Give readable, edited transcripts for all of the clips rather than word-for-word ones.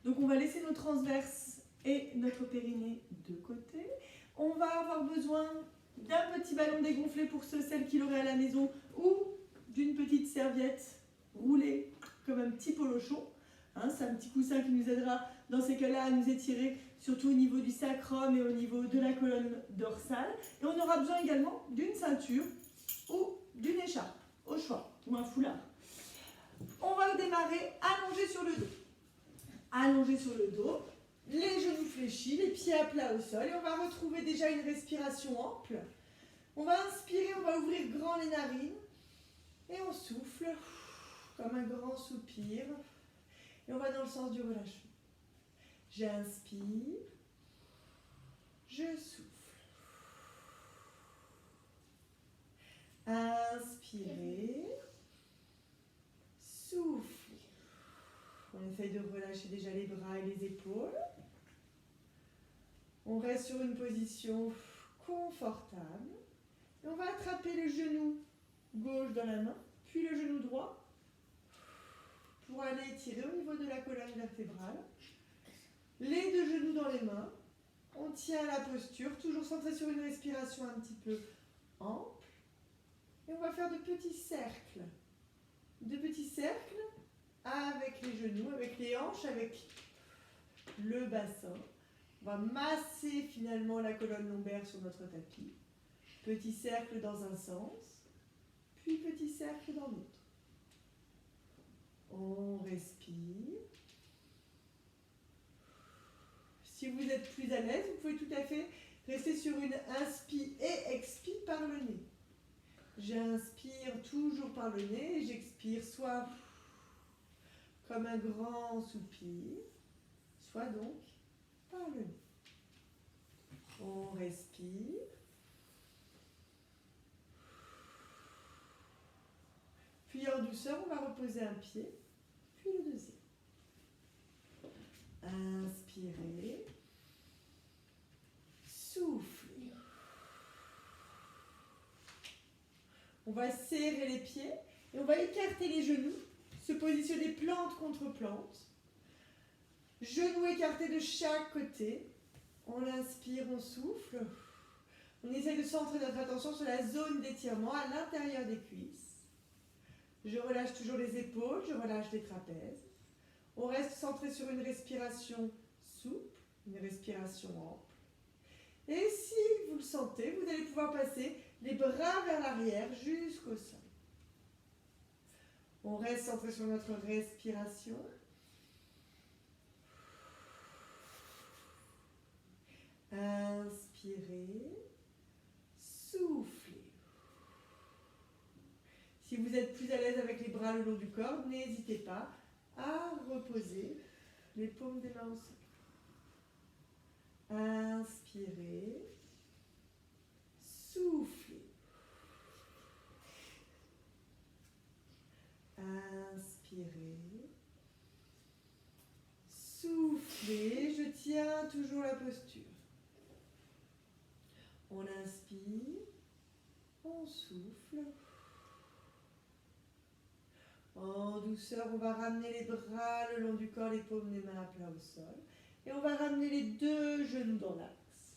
Donc on va laisser nos transverses et notre périnée de côté. On va avoir besoin d'un petit ballon dégonflé pour celles qui l'auraient à la maison ou d'une petite serviette roulée comme un petit polochon. Hein, c'est un petit coussin qui nous aidera dans ces cas-là à nous étirer, surtout au niveau du sacrum et au niveau de la colonne dorsale. Et on aura besoin également d'une ceinture ou d'une écharpe, au choix, ou un foulard. On va démarrer allongé sur le dos. Allongé sur le dos, les genoux fléchis, les pieds à plat au sol. Et on va retrouver déjà une respiration ample. On va inspirer, on va ouvrir grand les narines. Et on souffle, comme un grand soupir. Et on va dans le sens du relâchement. J'inspire, je souffle. Inspirez, soufflez. On essaye de relâcher déjà les bras et les épaules. On reste sur une position confortable. Et on va attraper le genou gauche dans la main, puis le genou droit, pour aller étirer au niveau de la colonne vertébrale. Les deux genoux dans les mains. On tient la posture, toujours centré sur une respiration un petit peu ample. Et on va faire de petits cercles. De petits cercles avec les genoux, avec les hanches, avec le bassin. On va masser finalement la colonne lombaire sur notre tapis. Petit cercle dans un sens, puis petit cercle dans l'autre. On respire. Si vous êtes plus à l'aise, vous pouvez tout à fait rester sur une inspi et expi par le nez. J'inspire toujours par le nez et j'expire soit comme un grand soupir, soit donc par le nez. On respire. Puis en douceur, on va reposer un pied, puis le deuxième. Inspirez. Soufflez. On va serrer les pieds et on va écarter les genoux, se positionner plante contre plante. Genoux écartés de chaque côté. On inspire, on souffle. On essaie de centrer notre attention sur la zone d'étirement à l'intérieur des cuisses. Je relâche toujours les épaules, je relâche les trapèzes. On reste centré sur une respiration souple, une respiration ample. Et si vous le sentez, vous allez pouvoir passer les bras vers l'arrière jusqu'au sol. On reste centré sur notre respiration. Inspirez, soufflez. Si vous êtes plus à l'aise avec les bras le long du corps, n'hésitez pas à reposer les paumes des mains au sol. Inspirez, soufflez. Inspirez, soufflez. Je tiens toujours la posture. On inspire, on souffle. En douceur, on va ramener les bras le long du corps, les paumes des mains à plat au sol. Et on va ramener les deux genoux dans l'axe.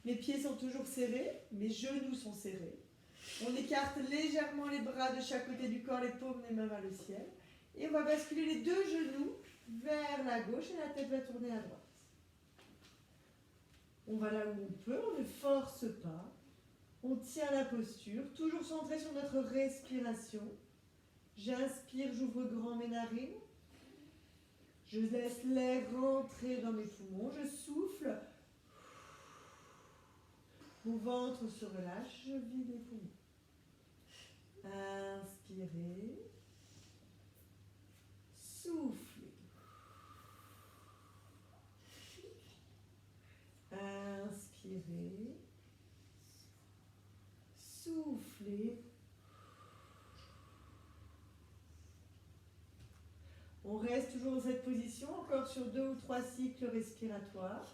Mes pieds sont toujours serrés, mes genoux sont serrés. On écarte légèrement les bras de chaque côté du corps, les paumes des mains vers le ciel. Et on va basculer les deux genoux vers la gauche et la tête va tourner à droite. On va là où on peut, on ne force pas. On tient la posture, toujours centré sur notre respiration. J'inspire, j'ouvre grand mes narines. Je laisse l'air rentrer dans mes poumons. Je souffle. Mon ventre se relâche, je vide les poumons. Inspirez. Soufflez. Inspirez. Soufflez. On reste toujours dans cette position, encore sur 2 ou 3 cycles respiratoires.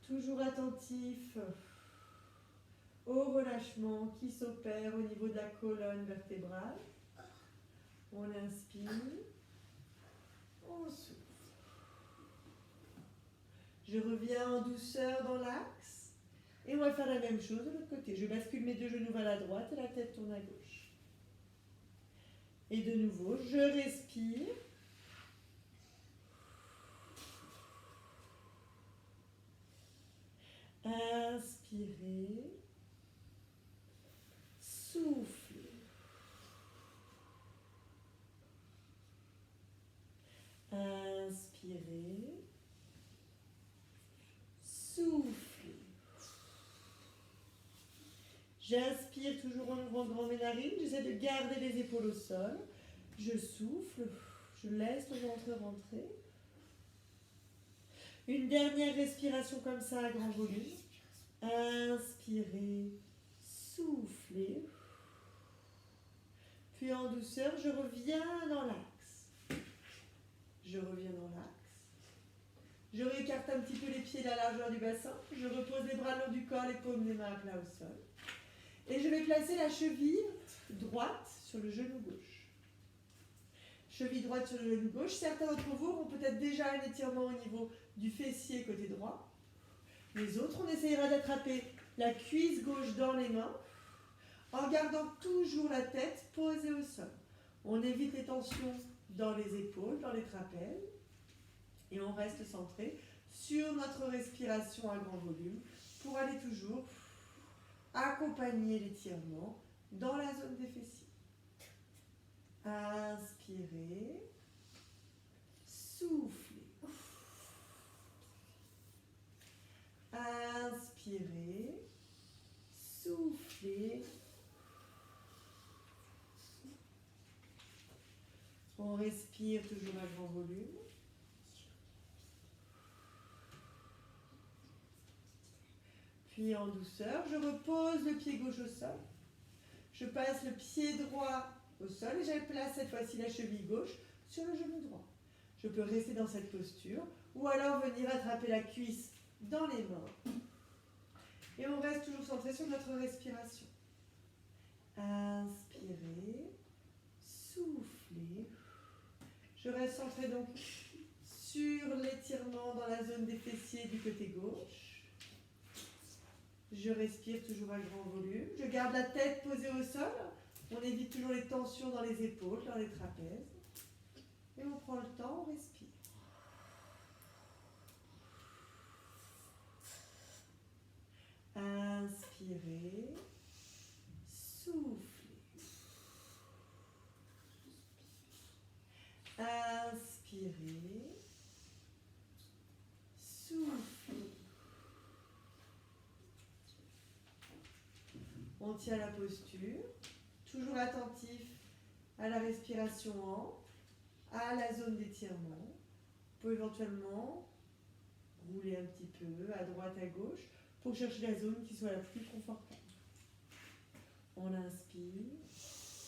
Toujours attentif au relâchement qui s'opère au niveau de la colonne vertébrale. On inspire. On souffle. Je reviens en douceur dans l'axe. Et on va faire la même chose de l'autre côté. Je bascule mes deux genoux vers la droite et la tête tourne à gauche. Et de nouveau, je respire. Inspirez. Soufflez. Inspirez. Soufflez. J'inspire toujours en ouvrant grand mes narines. J'essaie de garder les épaules au sol. Je souffle. Je laisse le ventre rentrer. Une dernière respiration comme ça à grand volume. Inspirez. Soufflez. Puis en douceur, je reviens dans l'axe. Je reviens dans l'axe. Je réécarte un petit peu les pieds de la largeur du bassin. Je repose les bras le long du corps, les paumes des mains à plat au sol. Et je vais placer la cheville droite sur le genou gauche. Cheville droite sur le genou gauche. Certains d'entre vous auront peut-être déjà un étirement au niveau du fessier côté droit. Les autres, on essayera d'attraper la cuisse gauche dans les mains en gardant toujours la tête posée au sol. On évite les tensions dans les épaules, dans les trapèzes et on reste centré sur notre respiration à grand volume pour aller toujours accompagner l'étirement dans la zone des fessiers. Inspirez, soufflez. Inspirez, soufflez. On respire toujours à grand volume. Puis en douceur, je repose le pied gauche au sol. Je passe le pied droit au sol et je place cette fois-ci la cheville gauche sur le genou droit. Je peux rester dans cette posture ou alors venir attraper la cuisse dans les mains. Et on reste toujours centré sur notre respiration. Inspirez, soufflez. Je reste centré donc sur l'étirement dans la zone des fessiers du côté gauche. Je respire toujours à grand volume. Je garde la tête posée au sol. On évite toujours les tensions dans les épaules, dans les trapèzes. Et on prend le temps, on respire. Inspirez, soufflez. Inspirez, soufflez. On tient la posture, toujours attentif à la respiration ample, à la zone d'étirement. Vous pouvez éventuellement rouler un petit peu à droite, à gauche, pour chercher la zone qui soit la plus confortable. On inspire,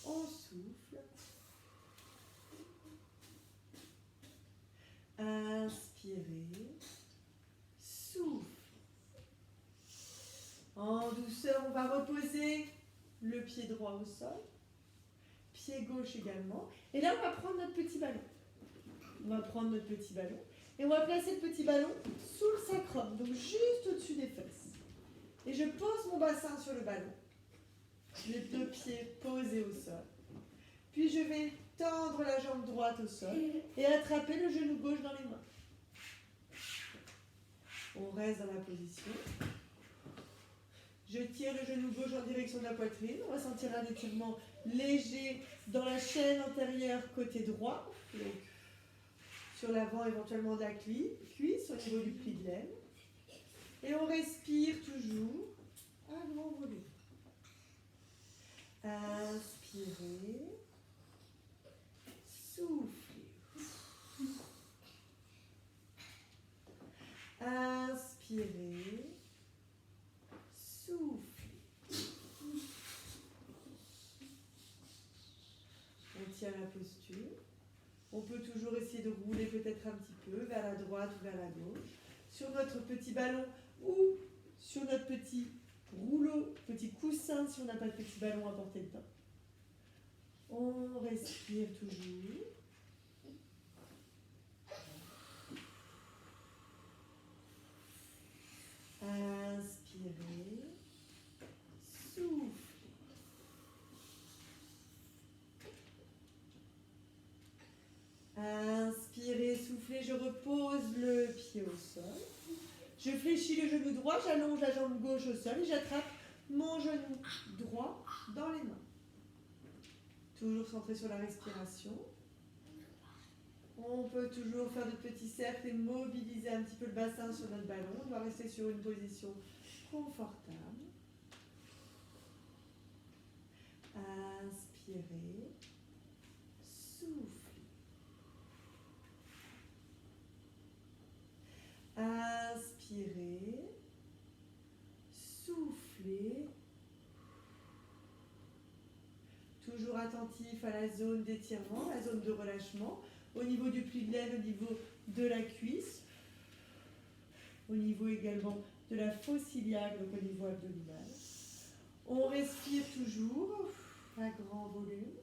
on souffle. Inspirez, souffle. En douceur, on va reposer le pied droit au sol, pied gauche également. Et là, on va prendre notre petit ballon. On va prendre notre petit ballon et on va placer le petit ballon sous le sacrum, donc juste au-dessus des fesses. Et je pose mon bassin sur le ballon, les deux pieds posés au sol. Puis je vais tendre la jambe droite au sol et attraper le genou gauche dans les mains. On reste dans la position. Je tire le genou gauche en direction de la poitrine. On va sentir un étirement léger dans la chaîne antérieure côté droit. Donc, sur l'avant éventuellement de la cuisse, au niveau du pli de l'aine. Et on respire toujours à grand volume. Inspirez. Soufflez. Inspirez. Soufflez. On tient la posture. On peut toujours essayer de rouler peut-être un petit peu vers la droite ou vers la gauche, sur notre petit ballon ou sur notre petit rouleau, petit coussin si on n'a pas de petit ballon à portée de main. On respire toujours. souffler, je repose le pied au sol. Je fléchis le genou droit, j'allonge la jambe gauche au sol et j'attrape mon genou droit dans les mains. Toujours centré sur la respiration. On peut toujours faire de petits cercles et mobiliser un petit peu le bassin sur notre ballon. On va rester sur une position confortable. Inspirez. Soufflez. Inspirez. Soufflez. Toujours attentif à la zone d'étirement, la zone de relâchement, au niveau du pli de l'aine, au niveau de la cuisse, au niveau également de la fosse iliaque, donc au niveau abdominal. On respire toujours à grand volume.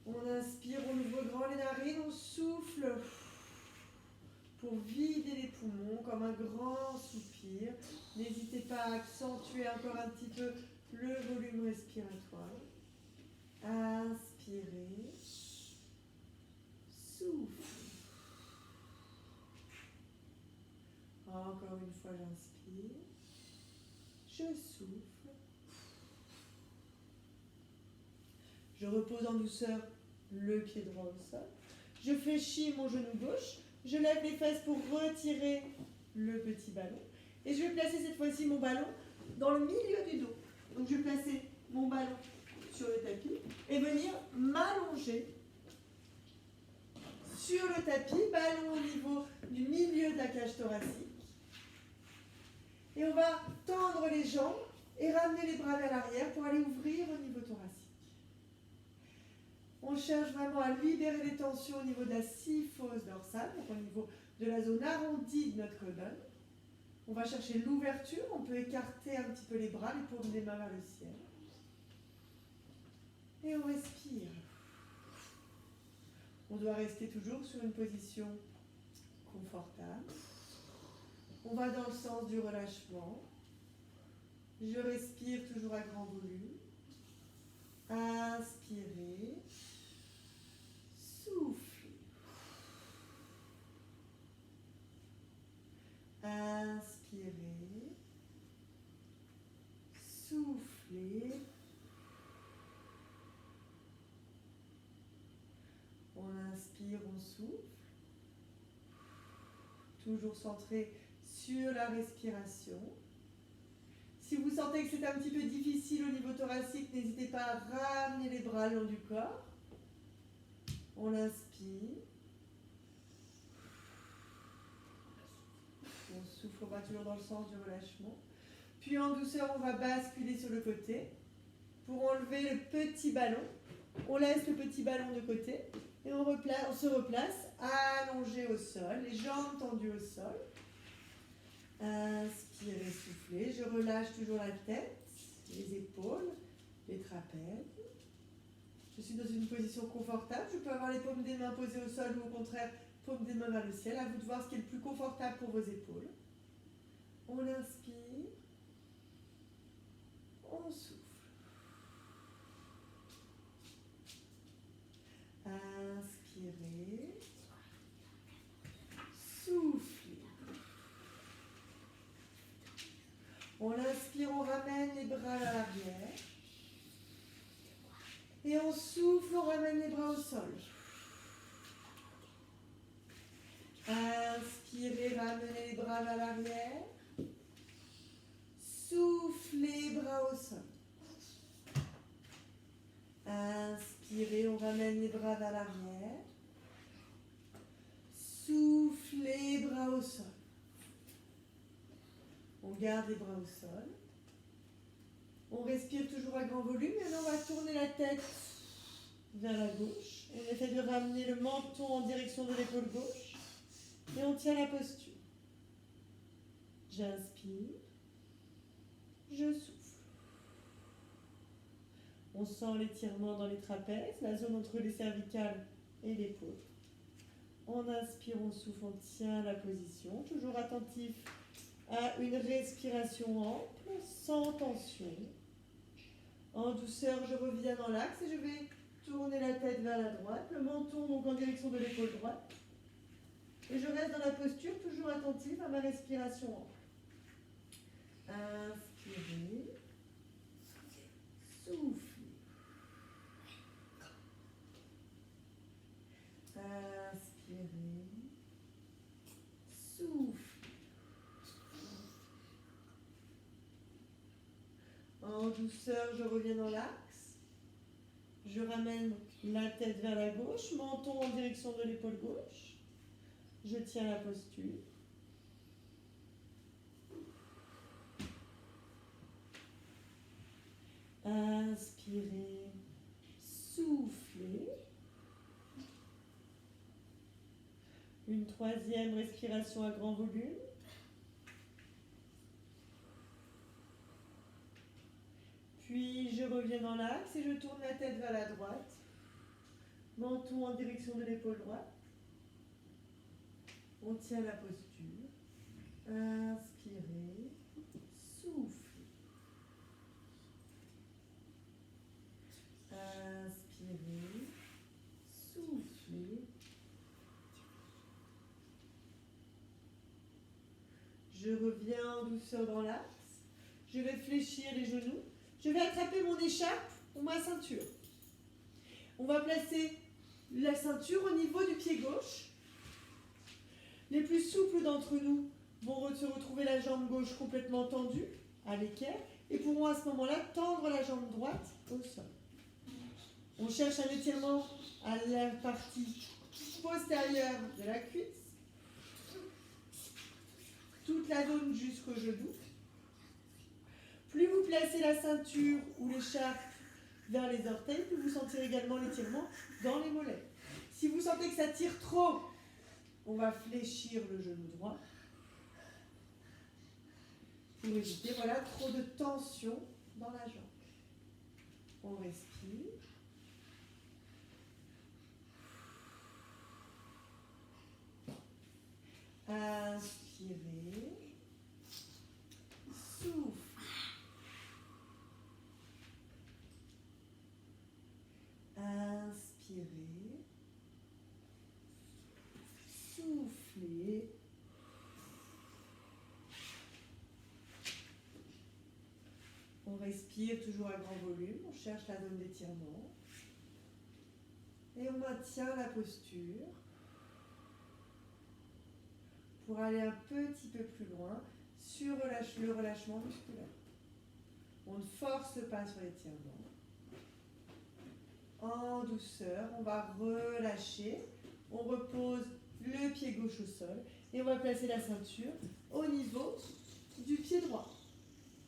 On inspire, on ouvre grand les narines, on souffle pour vider les poumons comme un grand soupir. N'hésitez pas à accentuer encore un petit peu le volume respiratoire. Inspirez. Souffle. Encore une fois, j'inspire. Je souffle. Je repose en douceur le pied droit au sol. Je fléchis mon genou gauche. Je lève les fesses pour retirer le petit ballon. Et je vais placer cette fois-ci mon ballon dans le milieu du dos. Donc je vais placer mon ballon sur le tapis et venir m'allonger sur le tapis, ballon au niveau du milieu de la cage thoracique. Et on va tendre les jambes et ramener les bras vers l'arrière pour aller ouvrir au niveau thoracique. On cherche vraiment à libérer les tensions au niveau de la syphose dorsale, donc au niveau de la zone arrondie de notre colonne. On va chercher l'ouverture, on peut écarter un petit peu les bras, les paumes des mains vers le ciel. Et on respire. On doit rester toujours sur une position confortable. On va dans le sens du relâchement. Je respire toujours à grand volume. Inspirez. Soufflez. Inspirez. Soufflez. On inspire, on souffle. Toujours centré sur la respiration. Si vous sentez que c'est un petit peu difficile au niveau thoracique, n'hésitez pas à ramener les bras le long du corps. On inspire. On souffle, on va toujours dans le sens du relâchement. Puis en douceur, on va basculer sur le côté pour enlever le petit ballon. On laisse le petit ballon de côté et on se replace allongé au sol, les jambes tendues au sol. Inspirez, soufflez. Je relâche toujours la tête, les épaules, les trapèzes. Je suis dans une position confortable. Je peux avoir les paumes des mains posées au sol ou au contraire, paumes des mains vers le ciel. À vous de voir ce qui est le plus confortable pour vos épaules. On inspire. On souffle. Inspirez. Soufflez. On inspire, on ramène les bras vers l'arrière. Et on souffle, on ramène les bras au sol. Inspirez, ramenez les bras vers l'arrière. Soufflez, bras au sol. Inspirez, on ramène les bras vers l'arrière. Soufflez, bras au sol. On garde les bras au sol. On respire toujours à grand volume. Et là, on va tourner la tête vers la gauche. On essaie de ramener le menton en direction de l'épaule gauche. Et on tient la posture. J'inspire. Je souffle. On sent l'étirement dans les trapèzes, la zone entre les cervicales et l'épaule. On inspire, on souffle, on tient la position. Toujours attentif à une respiration ample, sans tension. En douceur, je reviens dans l'axe et je vais Tournez la tête vers la droite, le menton donc en direction de l'épaule droite. Et je reste dans la posture, toujours attentive à ma respiration. Inspirez. Soufflez. Inspirez. Soufflez. En douceur, je reviens dans l'axe. Je ramène la tête vers la gauche, menton en direction de l'épaule gauche. Je tiens la posture. Inspirez, soufflez. Une troisième respiration à grand volume. Puis je reviens dans l'axe et je tourne la tête vers la droite. Menton en direction de l'épaule droite. On tient la posture. Inspirez, soufflez. Inspirez, soufflez. Je reviens en douceur dans l'axe. Je vais fléchir les genoux. Je vais attraper mon écharpe ou ma ceinture. On va placer la ceinture au niveau du pied gauche. Les plus souples d'entre nous vont se retrouver la jambe gauche complètement tendue à l'équerre et pourront à ce moment-là tendre la jambe droite au sol. On cherche un étirement à la partie postérieure de la cuisse, toute la zone jusqu'au genou. Plus vous placez la ceinture ou l'écharpe vers les orteils, plus vous sentirez également l'étirement dans les mollets. Si vous sentez que ça tire trop, on va fléchir le genou droit pour éviter trop de tension dans la jambe. On respire. Inspirez. Soufflez. Inspirez. Soufflez. On respire toujours à grand volume, on cherche la zone d'étirement. Et on maintient la posture pour aller un petit peu plus loin sur le relâchement musculaire. On ne force pas sur l'étirement. En douceur, on va relâcher. On repose le pied gauche au sol et on va placer la ceinture au niveau du pied droit.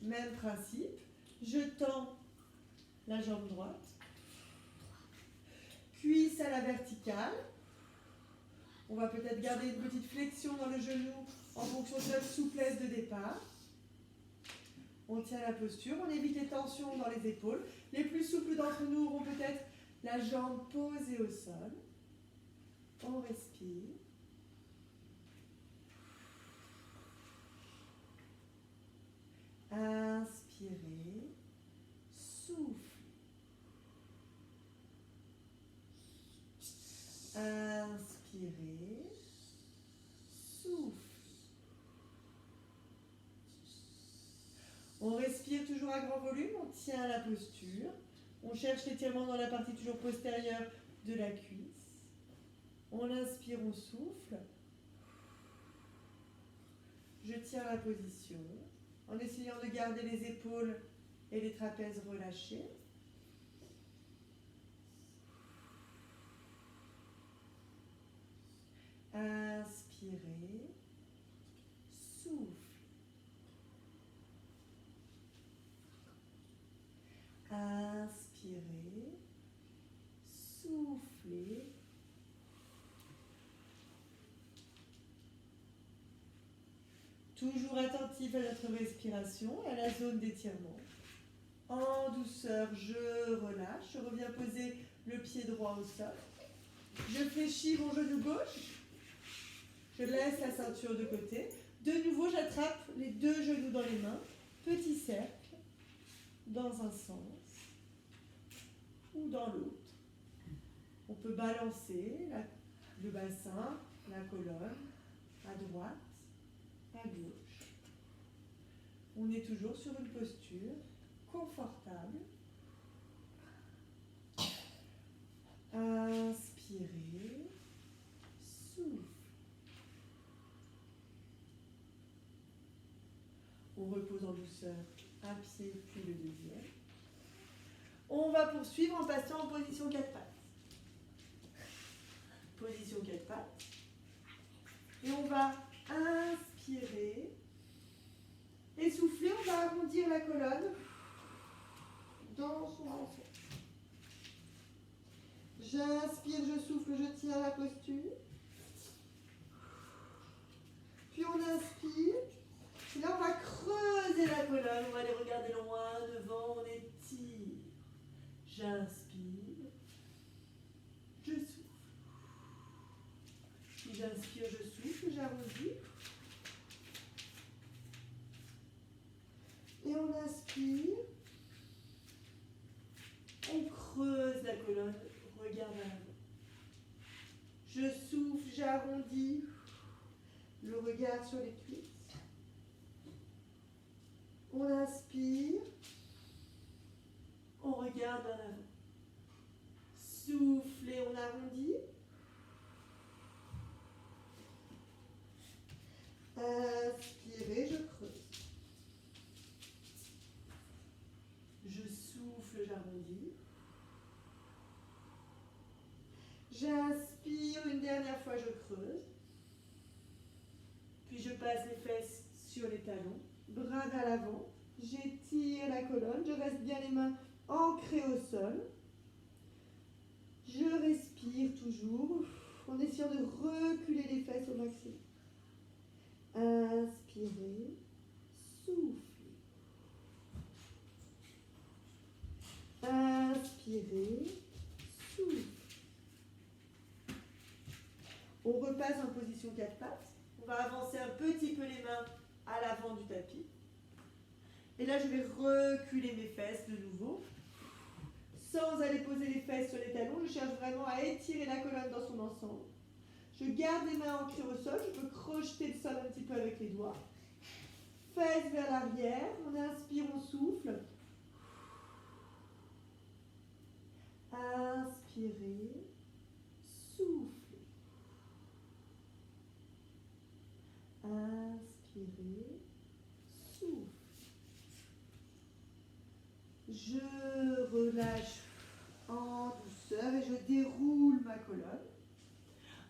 Même principe, je tends la jambe droite, cuisse à la verticale. On va peut-être garder une petite flexion dans le genou en fonction de notre souplesse de départ. On tient la posture, on évite les tensions dans les épaules. Les plus souples d'entre nous auront peut-être la jambe posée au sol. On respire. Inspirez. Soufflez. Inspirez. Soufflez. On respire toujours à grand volume, on tient la posture. On cherche l'étirement dans la partie toujours postérieure de la cuisse. On inspire, on souffle. Je tiens la position en essayant de garder les épaules et les trapèzes relâchés. Inspirez, souffle. Inspirez, soufflez. Toujours attentif à notre respiration et à la zone d'étirement. En douceur, je relâche, je reviens poser le pied droit au sol. Je fléchis mon genou gauche. Je laisse la ceinture de côté. De nouveau, j'attrape les deux genoux dans les mains. Petit cercle, dans un sens ou dans l'autre. peut balancer le bassin, la colonne, à droite, à gauche. On est toujours sur une posture confortable. Inspirez, souffle. On repose en douceur un pied puis le deuxième. On va poursuivre en passant en position 4 pattes. Position 4 pattes. Et on va inspirer. Et souffler, on va arrondir la colonne dans son ensemble. J'inspire, je souffle, je tiens la posture. Puis on inspire. Et là, on va creuser la colonne. On va aller regarder loin, devant, on étire. J'inspire. Je souffle. Puis j'inspire, je souffle, j'arrondis. Et on inspire. On creuse la colonne. Regarde à l'avant. Je souffle, j'arrondis. Le regard sur les cuisses. On inspire. On regarde vers l'avant. Soufflez, on arrondit. Inspirez, je creuse. Je souffle, j'arrondis. J'inspire une dernière fois, je creuse. Puis je passe les fesses sur les talons, bras à l'avant. J'étire la colonne, je reste bien les mains ancrées au sol. Je respire toujours en essayant de reculer les fesses au maximum. Inspirez, soufflez. Inspirez, soufflez. On repasse en position 4 pattes. On va avancer un petit peu les mains à l'avant du tapis. Et là, je vais reculer mes fesses de nouveau. Sans aller poser les fesses sur les talons, je cherche vraiment à étirer la colonne dans son ensemble. Je garde les mains ancrées au sol. Je peux crocheter le sol un petit peu avec les doigts. Fesses vers l'arrière. On inspire, on souffle. Inspirez, soufflez. Inspirez, souffle. Je relâche en douceur et je déroule ma colonne.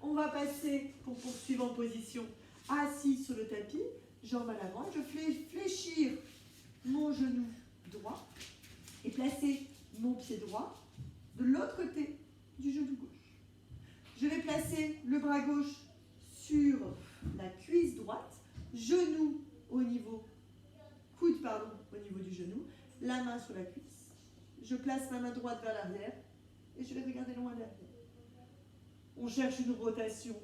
On va passer, pour poursuivre en position assise sur le tapis, jambes à l'avant. Je fais fléchir mon genou droit et placer mon pied droit de l'autre côté du genou gauche. Je vais placer le bras gauche sur la cuisse droite, genou au niveau, coude pardon, au niveau du genou, la main sur la cuisse. Je place ma main droite vers l'arrière et je vais regarder loin derrière. On cherche une rotation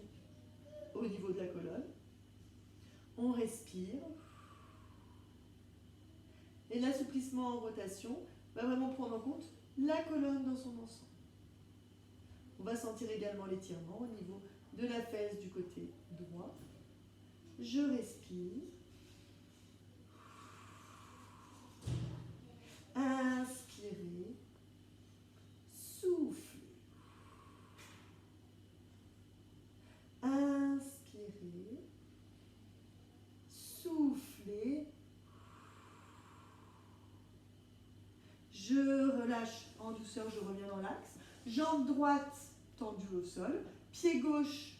au niveau de la colonne. On respire. Et l'assouplissement en rotation va vraiment prendre en compte la colonne dans son ensemble. On va sentir également l'étirement au niveau de la fesse du côté droit. Je respire. Inspirez. Soufflez. Inspirez. Soufflez. Je relâche en douceur, je reviens dans l'axe. Jambe droite tendue au sol. Pied gauche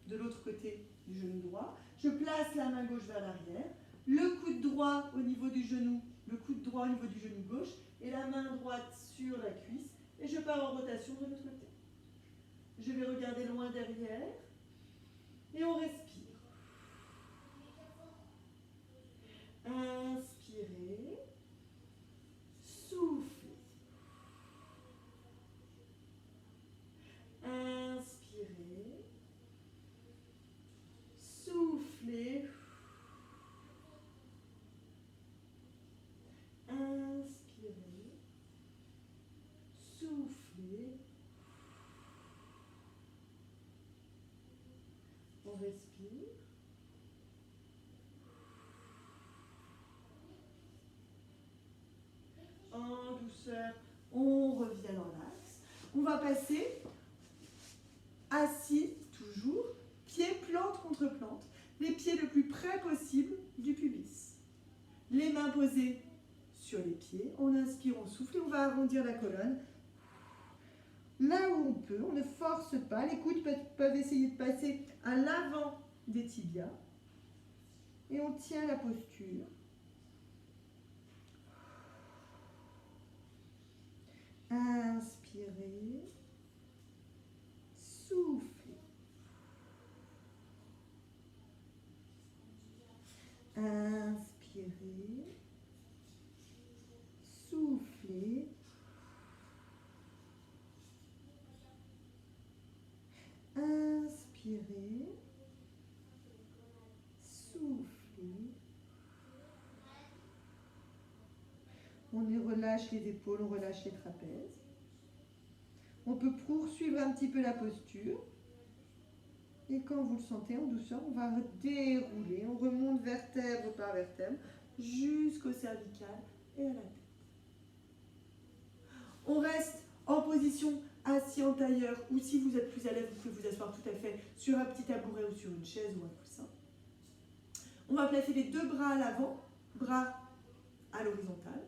de l'autre côté du genou droit. Je place la main gauche vers l'arrière. Le coude droit au niveau du genou, le coude droit au niveau du genou gauche et la main droite sur la cuisse. Et je pars en rotation de l'autre côté. Je vais regarder loin derrière et on respire. Inspirez. Soufflez. Inspirez. Soufflez. Inspirez. Soufflez. On respire. En douceur, on revient dans l'axe. On va passer assis, toujours, pieds plante contre plante, les pieds le plus près possible du pubis. Les mains posées sur les pieds. On inspire, on souffle et on va arrondir la colonne. Là où on peut, on ne force pas. Les coudes peuvent essayer de passer à l'avant des tibias. Et on tient la posture. Inspirez. Soufflez. Inspirez. Soufflez. Inspirez. Soufflez. On relâche les épaules, on relâche les trapèzes. On peut poursuivre un petit peu la posture. Et quand vous le sentez en douceur, on va dérouler. On remonte vertèbre par vertèbre jusqu'au cervical et à la tête. On reste en position assis en tailleur ou si vous êtes plus à l'aise, vous pouvez vous asseoir tout à fait sur un petit tabouret ou sur une chaise ou un coussin. On va placer les deux bras à l'avant, bras à l'horizontale.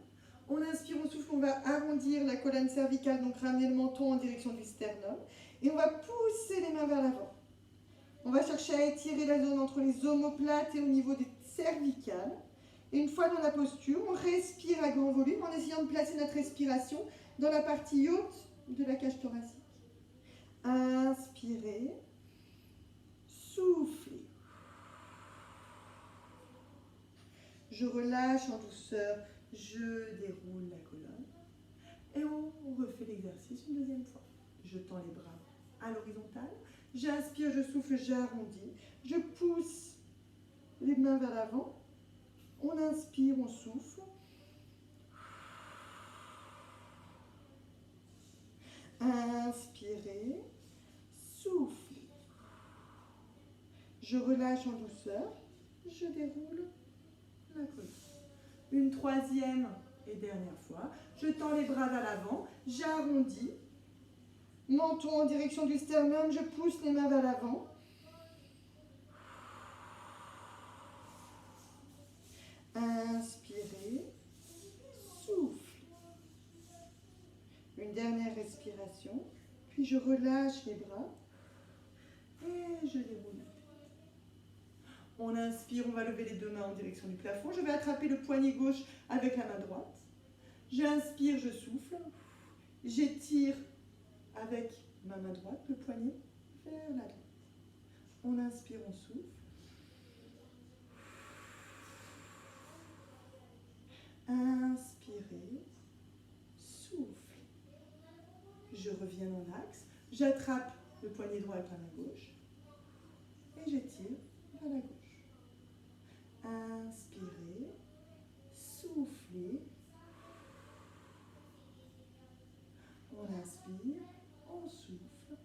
On inspire, on souffle, on va arrondir la colonne cervicale, donc ramener le menton en direction du sternum. Et on va pousser les mains vers l'avant. On va chercher à étirer la zone entre les omoplates et au niveau des cervicales. Et une fois dans la posture, on respire à grand volume en essayant de placer notre respiration dans la partie haute de la cage thoracique. Inspirez. Soufflez. Je relâche en douceur. Je déroule la colonne. Et on refait l'exercice une deuxième fois. Je tends les bras à l'horizontale. J'inspire, je souffle, j'arrondis. Je pousse les mains vers l'avant. On inspire, on souffle. Inspirez, soufflez. Je relâche en douceur. Je déroule la colonne. Une troisième et dernière fois. Je tends les bras vers l'avant. J'arrondis. Menton en direction du sternum, je pousse les mains vers l'avant. Inspirez, souffle. Une dernière respiration, puis je relâche les bras et je déroule la tête. On inspire, on va lever les deux mains en direction du plafond. Je vais attraper le poignet gauche avec la main droite. J'inspire, je souffle. J'étire avec ma main droite, le poignet vers la droite. On inspire, on souffle. Inspirez, souffle. Je reviens dans l'axe. J'attrape le poignet droit avec la main gauche. Et j'étire vers la gauche. Inspirez, soufflez. On inspire, on souffle.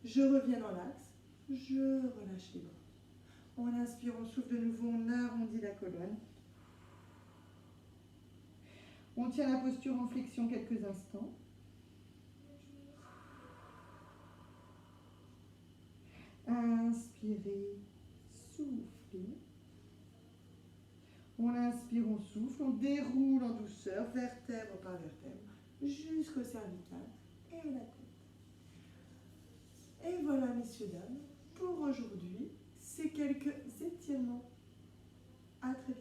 Je reviens dans l'axe. Je relâche les bras. On inspire, on souffle de nouveau, on arrondit la colonne. On tient la posture en flexion quelques instants. Inspirez, soufflez. On inspire, on souffle, on déroule en douceur, vertèbre par vertèbre, jusqu'au cervical et à la tête. Et voilà, messieurs, dames, pour aujourd'hui, ces quelques étirements. À très